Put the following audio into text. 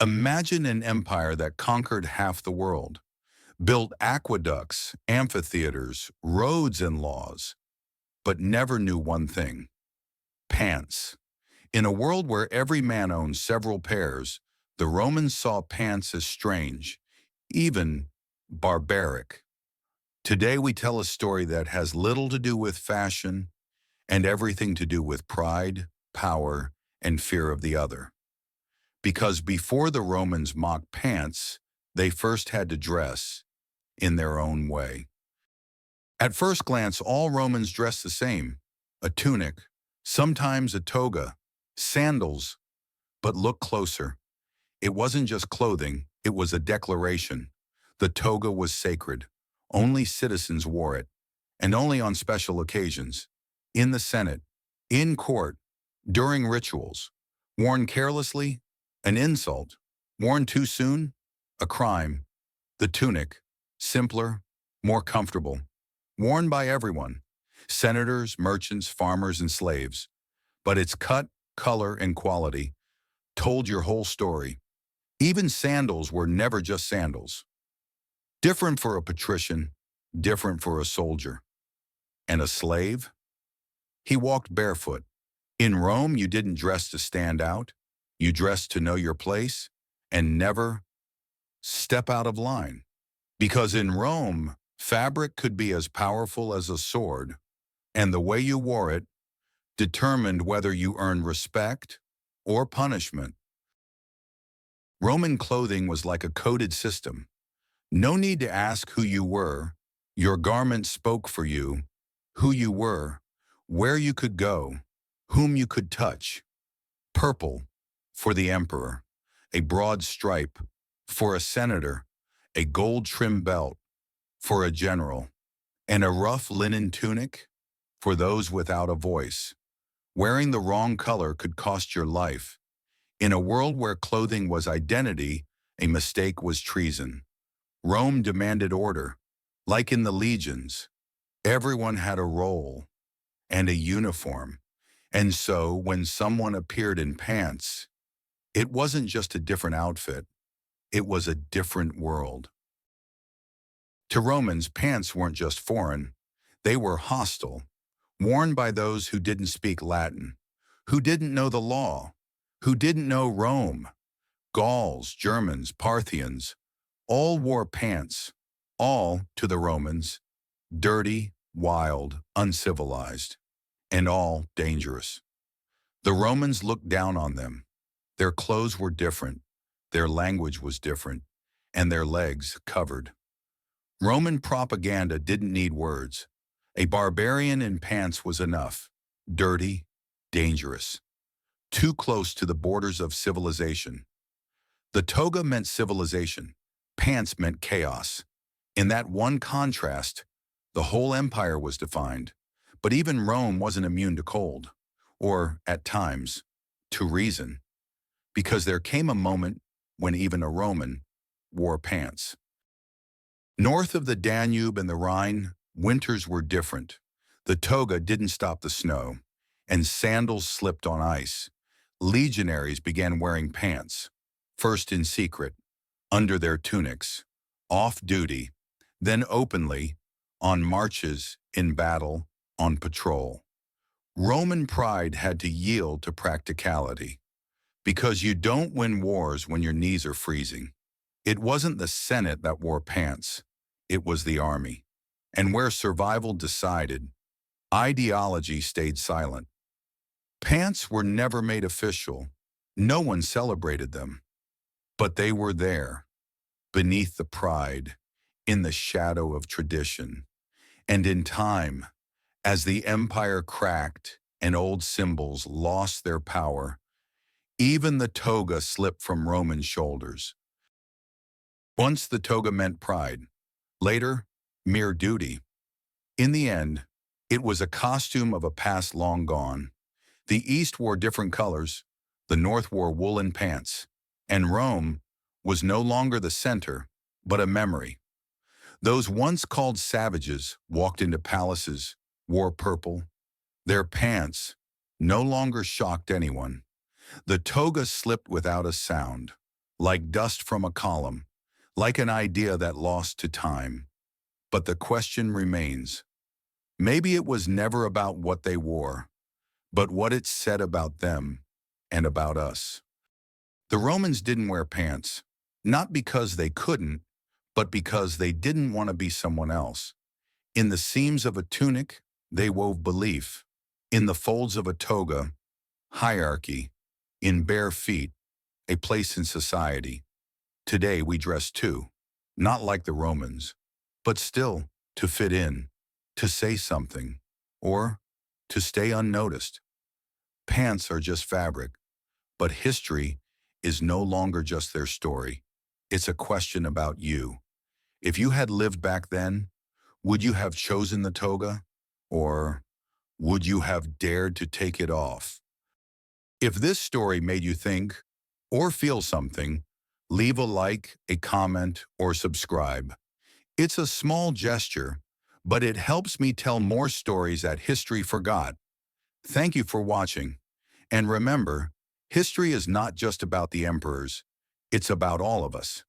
Imagine an empire that conquered half the world, built aqueducts, amphitheaters, roads, and laws, but never knew one thing: pants. In a world where every man owned several pairs, the Romans saw pants as strange, even barbaric. Today we tell a story that has little to do with fashion and everything to do with pride, power, and fear of the other. Because before the Romans mocked pants, they first had to dress in their own way. At first glance, all Romans dressed the same: a tunic, sometimes a toga, sandals. But look closer. It wasn't just clothing, it was a declaration. The toga was sacred. Only citizens wore it, and only on special occasions. In the Senate, in court, during rituals. Worn carelessly, an insult. Worn too soon, a crime. The tunic, simpler, more comfortable. Worn by everyone: senators, merchants, farmers, and slaves. But its cut, color, and quality told your whole story. Even sandals were never just sandals. Different for a patrician, different for a soldier. And a slave? He walked barefoot. In Rome, you didn't dress to stand out. You dressed to know your place and never step out of line. Because in Rome, fabric could be as powerful as a sword, and the way you wore it determined whether you earned respect or punishment. Roman clothing was like a coded system. No need to ask who you were. Your garment spoke for you: who you were, where you could go, whom you could touch. Purple for the emperor, a broad stripe; for a senator, a gold-trimmed belt; for a general, and a rough linen tunic for those without a voice. Wearing the wrong color could cost your life. In a world where clothing was identity, a mistake was treason. Rome demanded order. Like in the legions, everyone had a role and a uniform. And so when someone appeared in pants, it wasn't just a different outfit, it was a different world. To Romans, pants weren't just foreign, they were hostile, worn by those who didn't speak Latin, who didn't know the law, who didn't know Rome. Gauls, Germans, Parthians, all wore pants, all, to the Romans, dirty, wild, uncivilized, and all dangerous. The Romans looked down on them. Their clothes were different, their language was different, and their legs covered. Roman propaganda didn't need words. A barbarian in pants was enough: dirty, dangerous, too close to the borders of civilization. The toga meant civilization, pants meant chaos. In that one contrast, the whole empire was defined. But even Rome wasn't immune to cold, or, at times, to reason, because there came a moment when even a Roman wore pants. North of the Danube and the Rhine, winters were different. The toga didn't stop the snow, and sandals slipped on ice. Legionaries began wearing pants, first in secret, under their tunics, off-duty, then openly, on marches, in battle, on patrol. Roman pride had to yield to practicality, because you don't win wars when your knees are freezing. It wasn't the Senate that wore pants, it was the army. And where survival decided, ideology stayed silent. Pants were never made official. No one celebrated them. But they were there, beneath the pride, in the shadow of tradition. And in time, as the empire cracked and old symbols lost their power, even the toga slipped from Roman shoulders. Once the toga meant pride, later, mere duty. In the end, it was a costume of a past long gone. The East wore different colors, the North wore woolen pants, and Rome was no longer the center, but a memory. Those once called savages walked into palaces, wore purple. Their pants no longer shocked anyone. The toga slipped without a sound, like dust from a column, like an idea that lost to time. But the question remains. Maybe it was never about what they wore, but what it said about them and about us. The Romans didn't wear pants, not because they couldn't, but because they didn't want to be someone else. In the seams of a tunic, they wove belief. In the folds of a toga, hierarchy. In bare feet, a place in society. Today we dress too, not like the Romans, but still to fit in, to say something, or to stay unnoticed. Pants are just fabric, but history is no longer just their story. It's a question about you. If you had lived back then, would you have chosen the toga? Or would you have dared to take it off? If this story made you think or feel something, leave a like, a comment, or subscribe. It's a small gesture, but it helps me tell more stories that history forgot. Thank you for watching. And remember, history is not just about the emperors, it's about all of us.